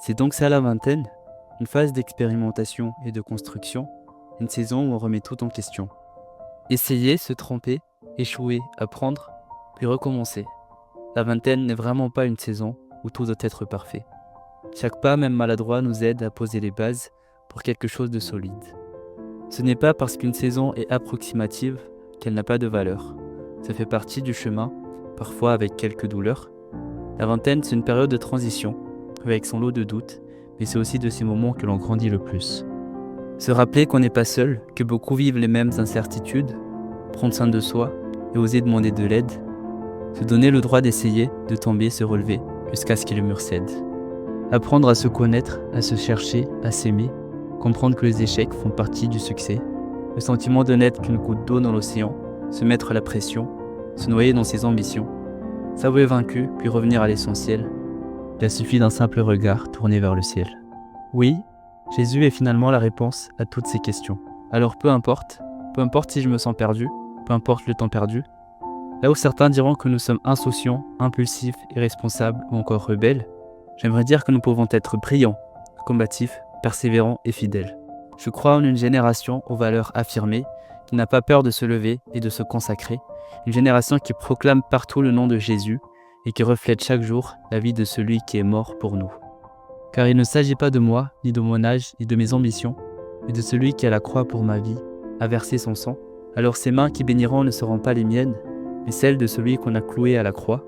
C'est donc ça la vingtaine, une phase d'expérimentation et de construction, une saison où on remet tout en question. Essayer, se tromper, échouer, apprendre, puis recommencer. La vingtaine n'est vraiment pas une saison où tout doit être parfait. Chaque pas, même maladroit, nous aide à poser les bases pour quelque chose de solide. Ce n'est pas parce qu'une saison est approximative qu'elle n'a pas de valeur. Ça fait partie du chemin, parfois avec quelques douleurs. La vingtaine, c'est une période de transition, avec son lot de doutes, mais c'est aussi de ces moments que l'on grandit le plus. Se rappeler qu'on n'est pas seul, que beaucoup vivent les mêmes incertitudes, prendre soin de soi et oser demander de l'aide, se donner le droit d'essayer, de tomber, se relever, jusqu'à ce que le mur cède. Apprendre à se connaître, à se chercher, à s'aimer, comprendre que les échecs font partie du succès, le sentiment de n'être qu'une goutte d'eau dans l'océan, se mettre la pression, se noyer dans ses ambitions, s'avouer vaincu, puis revenir à l'essentiel. Il a suffi d'un simple regard tourné vers le ciel. Oui, Jésus est finalement la réponse à toutes ces questions. Alors peu importe si je me sens perdu, peu importe le temps perdu, là où certains diront que nous sommes insouciants, impulsifs, irresponsables ou encore rebelles, j'aimerais dire que nous pouvons être brillants, combatifs, persévérants et fidèles. Je crois en une génération aux valeurs affirmées, qui n'a pas peur de se lever et de se consacrer, une génération qui proclame partout le nom de Jésus et qui reflète chaque jour la vie de celui qui est mort pour nous. Car il ne s'agit pas de moi, ni de mon âge, ni de mes ambitions, mais de celui qui à la croix pour ma vie a versé son sang. Alors ses mains qui béniront ne seront pas les miennes, mais celles de celui qu'on a cloué à la croix.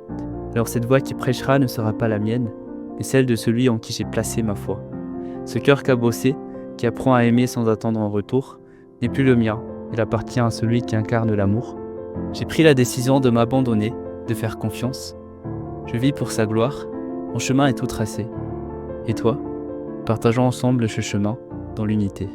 Alors cette voix qui prêchera ne sera pas la mienne, mais celle de celui en qui j'ai placé ma foi. Ce cœur cabossé, qui apprend à aimer sans attendre en retour, n'est plus le mien, il appartient à celui qui incarne l'amour. J'ai pris la décision de m'abandonner, de faire confiance. Je vis pour sa gloire, mon chemin est tout tracé. Et toi, partageons ensemble ce chemin dans l'unité.